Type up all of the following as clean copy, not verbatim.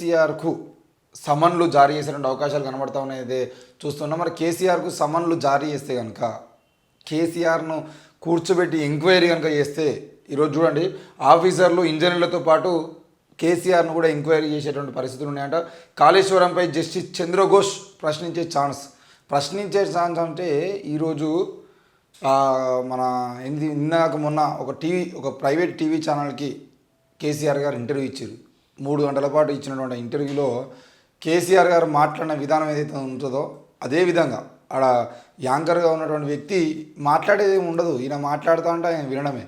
కేసీఆర్కు సమన్లు జారీ చేసేటువంటి అవకాశాలు కనబడతా ఉన్నాయి చూస్తున్నాం. మరి కేసీఆర్కు సమన్లు జారీ చేస్తే కనుక కేసీఆర్ను కూర్చోబెట్టి ఎంక్వైరీ కనుక చేస్తే ఈరోజు చూడండి ఆఫీసర్లు ఇంజనీర్లతో పాటు కేసీఆర్ను కూడా ఎంక్వైరీ చేసేటువంటి పరిస్థితులు ఉన్నాయంట. కాళేశ్వరంపై జస్టిస్ చంద్రఘోష్ ప్రశ్నించే ఛాన్స్ అంటే ఈరోజు మన నిన్నక మొన్న ఒక ప్రైవేట్ టీవీ ఛానల్కి కేసీఆర్ గారు ఇంటర్వ్యూ ఇచ్చారు. 3 గంటల పాటు ఇచ్చినటువంటి ఇంటర్వ్యూలో కేసీఆర్ గారు మాట్లాడిన విధానం ఏదైతే ఉంటుందో అదేవిధంగా ఆడ యాంకర్గా ఉన్నటువంటి వ్యక్తి మాట్లాడేది ఉండదు. ఈయన మాట్లాడుతూ ఉంటే ఆయన వినడమే.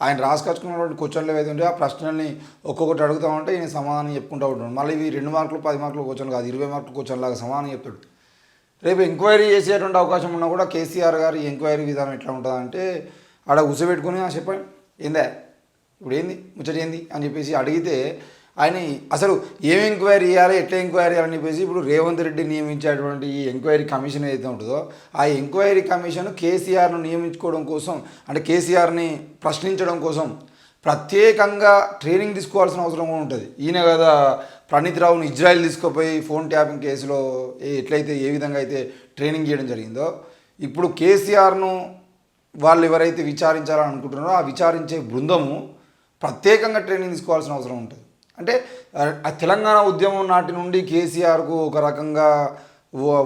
ఆయన రాసుకొచ్చుకున్నటువంటి క్వశ్చన్లు ఏదైతే ఉంటే ఆ ప్రశ్నల్ని ఒక్కొక్కటి అడుగుతూ ఉంటే ఈయన సమాధానం చెప్పుకుంటూ ఉంటాడు. మళ్ళీ ఇవి 2 మార్కులు 10 మార్కులు క్వశ్చన్లు కాదు, 20 మార్కులు క్వశ్చన్ లాగా సమాధానం చెప్తాడు. రేపు ఎంక్వైరీ చేసేటువంటి అవకాశం ఉన్నా కూడా కేసీఆర్ గారు ఎంక్వైరీ విధానం ఎట్లా ఉంటుందంటే ఆడ కూర్చోబెట్టుకుని చెప్పండి ఏందా ఇప్పుడు ఏంది ముచ్చట ఏంది అని చెప్పేసి అడిగితే ఆయన అసలు ఏం ఎంక్వైరీ చేయాలి ఎట్లా ఎంక్వైరీ చేయాలని చెప్పేసి ఇప్పుడు రేవంత్ రెడ్డి నియమించేటువంటి ఈ ఎంక్వైరీ కమిషన్ ఏదైతే ఉంటుందో ఆ ఎంక్వైరీ కమిషన్ కేసీఆర్ను నియమించుకోవడం కోసం అంటే కేసీఆర్ని ప్రశ్నించడం కోసం ప్రత్యేకంగా ట్రైనింగ్ తీసుకోవాల్సిన అవసరం కూడా ఉంటుంది. ఈయన కదా ప్రణీత్ రావును ఇజ్రాయెల్ తీసుకుపోయి ఫోన్ ట్యాపింగ్ కేసులో ఎట్లయితే ఏ విధంగా అయితే ట్రైనింగ్ చేయడం జరిగిందో ఇప్పుడు కేసీఆర్ను వాళ్ళు ఎవరైతే విచారించాలని అనుకుంటున్నారో ఆ విచారించే బృందము ప్రత్యేకంగా ట్రైనింగ్ తీసుకోవాల్సిన అవసరం ఉంటుంది. అంటే తెలంగాణ ఉద్యమం నాటి నుండి కేసీఆర్కు ఒక రకంగా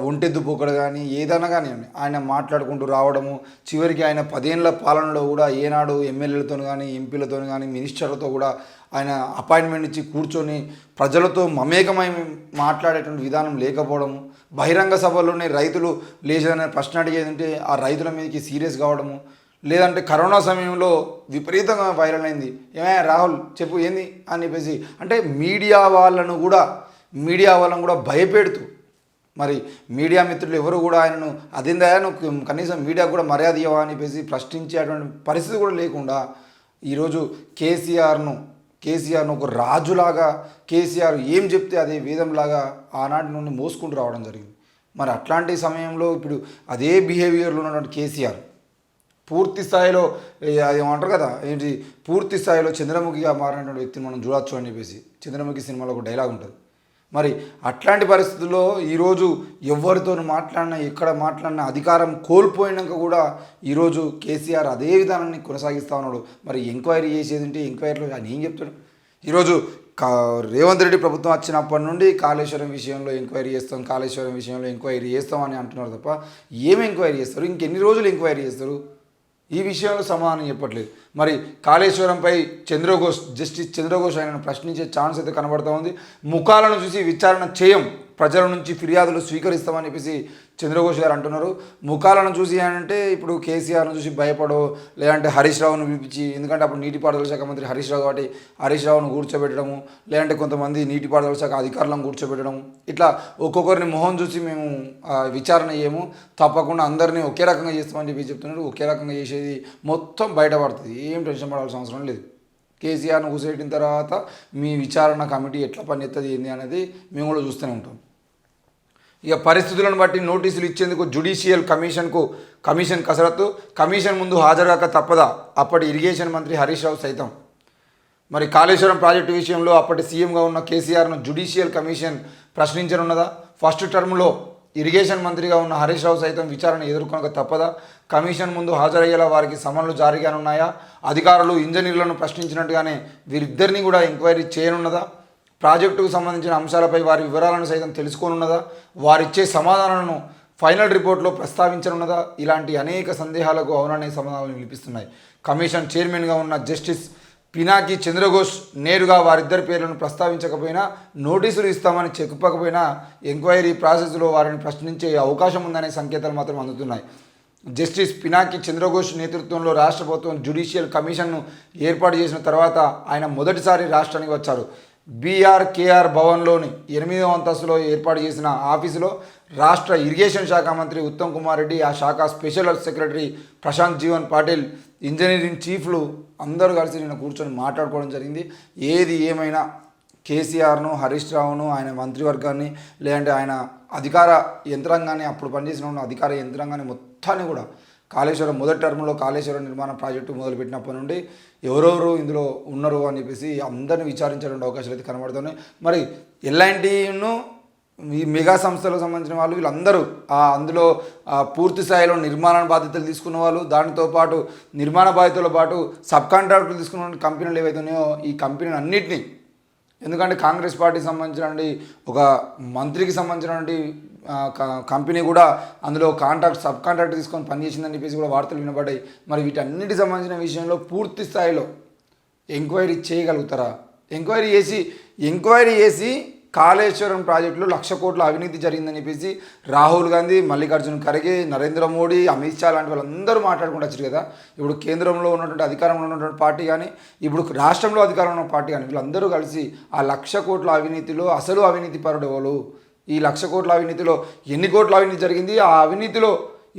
ఒంటెద్దు పోకడు కానీ ఏదైనా కానీ ఆయన మాట్లాడుకుంటూ రావడము చివరికి ఆయన 10 ఏళ్ల పాలనలో కూడా ఏనాడు ఎమ్మెల్యేలతో కానీ ఎంపీలతో కానీ మినిస్టర్లతో కూడా ఆయన అపాయింట్మెంట్ ఇచ్చి కూర్చొని ప్రజలతో మమేకమై మాట్లాడేటువంటి విధానం లేకపోవడము, బహిరంగ సభల్లోనే రైతులు లేచిన ప్రశ్న అడిగేదంటే ఆ రైతుల మీదకి సీరియస్ కావడము, లేదంటే కరోనా సమయంలో విపరీతంగా వైరల్ అయింది ఏమైనా రాహుల్ చెప్పు ఏంది అని చెప్పేసి అంటే మీడియా వాళ్ళను కూడా భయపెడుతూ మరి మీడియా మిత్రులు ఎవరు కూడా ఆయనను అదేందా నువ్వు కనీసం మీడియా కూడా మర్యాద ఇవ్వవా అని చెప్పేసి ప్రశ్నించేటువంటి పరిస్థితి కూడా లేకుండా ఈరోజు కేసీఆర్ను ఒక రాజులాగా కేసీఆర్ ఏం చెప్తే అదే వేదంలాగా ఆనాటి నుండి మోసుకుంటూ రావడం జరిగింది. మరి అట్లాంటి సమయంలో ఇప్పుడు అదే బిహేవియర్లో ఉన్నటువంటి కేసీఆర్ పూర్తి స్థాయిలో అది ఏమంటారు కదా ఏంటి పూర్తి స్థాయిలో చంద్రముఖిగా మారినటువంటి వ్యక్తిని మనం చూడొచ్చు అని చెప్పేసి చంద్రముఖి సినిమాలో ఒక డైలాగ్ ఉంటుంది. మరి అట్లాంటి పరిస్థితుల్లో ఈరోజు ఎవరితో మాట్లాడినా ఎక్కడ మాట్లాడినా అధికారం కోల్పోయినాక కూడా ఈరోజు కేసీఆర్ అదే విధానాన్ని కొనసాగిస్తూ ఉన్నాడు. మరి ఎంక్వైరీ చేసేది అంటే ఎంక్వైరీలో ఆయన ఏం చెప్తాడు? ఈరోజు రేవంత్ రెడ్డి ప్రభుత్వం వచ్చినప్పటి నుండి కాళేశ్వరం విషయంలో ఎంక్వైరీ చేస్తాం అని అంటున్నారు తప్ప ఏం ఎంక్వైరీ చేస్తారు? ఇంకెన్ని రోజులు ఎంక్వైరీ చేస్తారు? ఈ విషయంలో సమాధానం చెప్పట్లేదు. మరి కాళేశ్వరంపై జస్టిస్ చంద్రఘోష్ ఆయనను ప్రశ్నించే ఛాన్స్ అయితే కనబడుతూ ఉంది. ముఖాలను చూసి విచారణ చేయం, ప్రజల నుంచి ఫిర్యాదులు స్వీకరిస్తామని చెప్పేసి చంద్రఘోష్ గారు అంటున్నారు. ముఖాలను చూసి అంటే ఇప్పుడు కేసీఆర్ను చూసి భయపడో లేదంటే హరీష్ రావును పిలిపించి, ఎందుకంటే అప్పుడు నీటిపారుదల శాఖ మంత్రి హరీష్ రావు కాబట్టి హరీష్ రావును కూర్చోబెట్టడము, లేదంటే కొంతమంది నీటిపారుదల శాఖ అధికారులను కూర్చోబెట్టడం, ఇట్లా ఒక్కొక్కరిని మొహం చూసి మేము విచారణ చేయము, తప్పకుండా అందరినీ ఒకే రకంగా చేస్తామని చెప్పి చెప్తున్నారు. ఒకే రకంగా చేసేది మొత్తం బయటపడుతుంది, ఏం టెన్షన్ పడాల్సిన అవసరం లేదు. కేసీఆర్ను కూర్చోబెట్టిన తర్వాత మీ విచారణ కమిటీ ఎట్లా పనిచేస్తుంది ఏంది అనేది మేము కూడా చూస్తూనే ఉంటాం. ఇక పరిస్థితులను బట్టి నోటీసులు ఇచ్చేందుకు జ్యుడిషియల్ కమిషన్ కసరత్తు, కమిషన్ ముందు హాజరుగాక తప్పదా అప్పటి ఇరిగేషన్ మంత్రి హరీష్ రావు సైతం. మరి కాళేశ్వరం ప్రాజెక్టు విషయంలో అప్పటి సీఎంగా ఉన్న కేసీఆర్ను జ్యుడిషియల్ కమిషన్ ప్రశ్నించనున్నదా? ఫస్ట్ టర్మ్లో ఇరిగేషన్ మంత్రిగా ఉన్న హరీష్ రావు సైతం విచారణ ఎదుర్కొనక తప్పదా? కమిషన్ ముందు హాజరయ్యేలా వారికి సమన్లు జారీగానున్నాయా? అధికారులు ఇంజనీర్లను ప్రశ్నించినట్టుగానే వీరిద్దరిని కూడా ఎంక్వైరీ చేయనున్నదా? ప్రాజెక్టుకు సంబంధించిన అంశాలపై వారి వివరాలను సైతం తెలుసుకోనున్నదా? వారిచ్చే సమాధానాలను ఫైనల్ రిపోర్ట్లో ప్రస్తావించనున్నదా? ఇలాంటి అనేక సందేహాలకు అవుననే సమాధానాలు వినిపిస్తున్నాయి. కమిషన్ చైర్మన్గా ఉన్న జస్టిస్ పినాకి చంద్రఘోష్ నేరుగా వారిద్దరి పేర్లను ప్రస్తావించకపోయినా, నోటీసులు ఇస్తామని చెప్పకపోయినా ఎంక్వైరీ ప్రాసెస్లో వారిని ప్రశ్నించే అవకాశం ఉందనే సంకేతాలు మాత్రం అందుతున్నాయి. జస్టిస్ పినాకి చంద్రఘోష్ నేతృత్వంలో రాష్ట్ర ప్రభుత్వం జ్యుడిషియల్ కమిషన్ను ఏర్పాటు చేసిన తర్వాత ఆయన మొదటిసారి రాష్ట్రానికి వచ్చారు. బీఆర్కేఆర్ భవన్లోని 8వ అంతస్తులో ఏర్పాటు చేసిన ఆఫీసులో రాష్ట్ర ఇరిగేషన్ శాఖ మంత్రి ఉత్తమ్ కుమార్ రెడ్డి, ఆ శాఖ special secretary Prashant Jeevan Patil, engineering చీఫ్లు అందరూ కలిసి నిన్న కూర్చొని మాట్లాడుకోవడం జరిగింది. ఏది ఏమైనా కేసీఆర్ను, హరీష్ రావును, ఆయన మంత్రివర్గాన్ని, లేదంటే ఆయన అధికార యంత్రాంగాన్ని, అప్పుడు పనిచేసిన అధికార యంత్రాంగాన్ని మొత్తాన్ని కూడా కాళేశ్వరం మొదటి టర్మ్లో కాళేశ్వరం నిర్మాణ ప్రాజెక్టు మొదలుపెట్టినప్పటి నుండి ఎవరెవరు ఇందులో ఉన్నారు అని చెప్పేసి అందరిని విచారించేటువంటి అవకాశాలు అయితే కనబడుతున్నాయి. మరి ఎల్ఐన్టీను ఈ మెగా సంస్థలకు సంబంధించిన వాళ్ళు వీళ్ళందరూ అందులో పూర్తి స్థాయిలో నిర్మాణ బాధ్యతలు తీసుకున్న వాళ్ళు, దానితో పాటు నిర్మాణ బాధ్యతలతో పాటు సబ్ కాంట్రాక్టులు తీసుకున్న కంపెనీలు ఏవైతే ఉన్నాయో ఈ కంపెనీలు అన్నింటినీ, ఎందుకంటే కాంగ్రెస్ పార్టీకి సంబంధించినటువంటి ఒక మంత్రికి సంబంధించినటువంటి కంపెనీ కూడా అందులో సబ్ కాంట్రాక్ట్ తీసుకొని పనిచేసిందని చెప్పేసి కూడా వార్తలు వినబడ్డాయి. మరి వీటన్నిటికి సంబంధించిన విషయంలో పూర్తి స్థాయిలో ఎంక్వైరీ చేయగలుగుతారా? ఎంక్వైరీ చేసి కాళేశ్వరం ప్రాజెక్టులో 1,00,000 కోట్ల అవినీతి జరిగిందని చెప్పేసి రాహుల్ గాంధీ, మల్లికార్జున ఖర్గే, నరేంద్ర మోడీ, అమిత్ షా లాంటి వాళ్ళందరూ మాట్లాడుకుంటూ వచ్చారు కదా. ఇప్పుడు కేంద్రంలో ఉన్నటువంటి అధికారంలో ఉన్నటువంటి పార్టీ కానీ, ఇప్పుడు రాష్ట్రంలో అధికారంలో ఉన్న పార్టీ కానీ, వీళ్ళందరూ కలిసి ఆ 1,00,000 కోట్ల అవినీతిలో అసలు అవినీతి పరుడు ఎవరు, ఈ 1,00,000 కోట్ల అవినీతిలో ఎన్ని కోట్ల అవినీతి జరిగింది, ఆ అవినీతిలో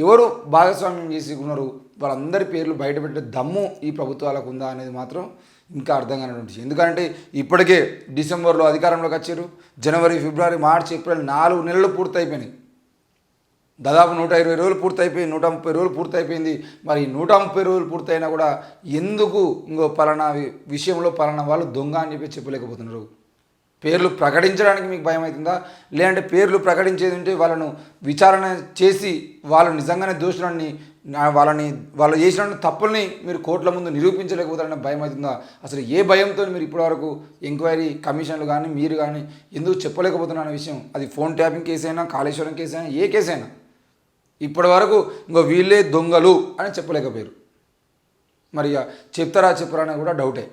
ఎవరు భాగస్వామ్యం చేసుకున్నారు, వాళ్ళందరి పేర్లు బయటపెట్టే దమ్ము ఈ ప్రభుత్వాలకు ఉందా అనేది మాత్రం ఇంకా అర్థం కానిటువంటి విషయం. ఎందుకంటే ఇప్పటికే డిసెంబర్లో అధికారంలోకి వచ్చారు, జనవరి, ఫిబ్రవరి, మార్చి, ఏప్రిల్ 4 నెలలు పూర్తయిపోయినాయి. దాదాపు 120 రోజులు పూర్తయిపోయి 130 రోజులు పూర్తయిపోయింది. మరి 130 రోజులు పూర్తయినా కూడా ఎందుకు ఇంకో పలానా విషయంలో పలానా వాళ్ళు దొంగ అని చెప్పి చెప్పలేకపోతున్నారు? పేర్లు ప్రకటించడానికి మీకు భయం అవుతుందా? లేదంటే పేర్లు ప్రకటించేది ఉంటే వాళ్ళను విచారణ చేసి వాళ్ళు నిజంగానే దోషులని వాళ్ళు చేసిన తప్పుల్ని మీరు కోర్టుల ముందు నిరూపించలేకపోతారనే భయం అవుతుందా? అసలు ఏ భయంతో మీరు ఇప్పటివరకు ఎంక్వైరీ కమిషన్లు కానీ మీరు కానీ ఎందుకు చెప్పలేకపోతున్నా విషయం? అది ఫోన్ ట్యాపింగ్ కేసు అయినా, కాళేశ్వరం కేసు అయినా, ఏ కేసు అయినా ఇప్పటి వరకు ఇంకో వీళ్ళే దొంగలు అని చెప్పలేకపోయారు. మరి చెప్పరా అని కూడా డౌటే.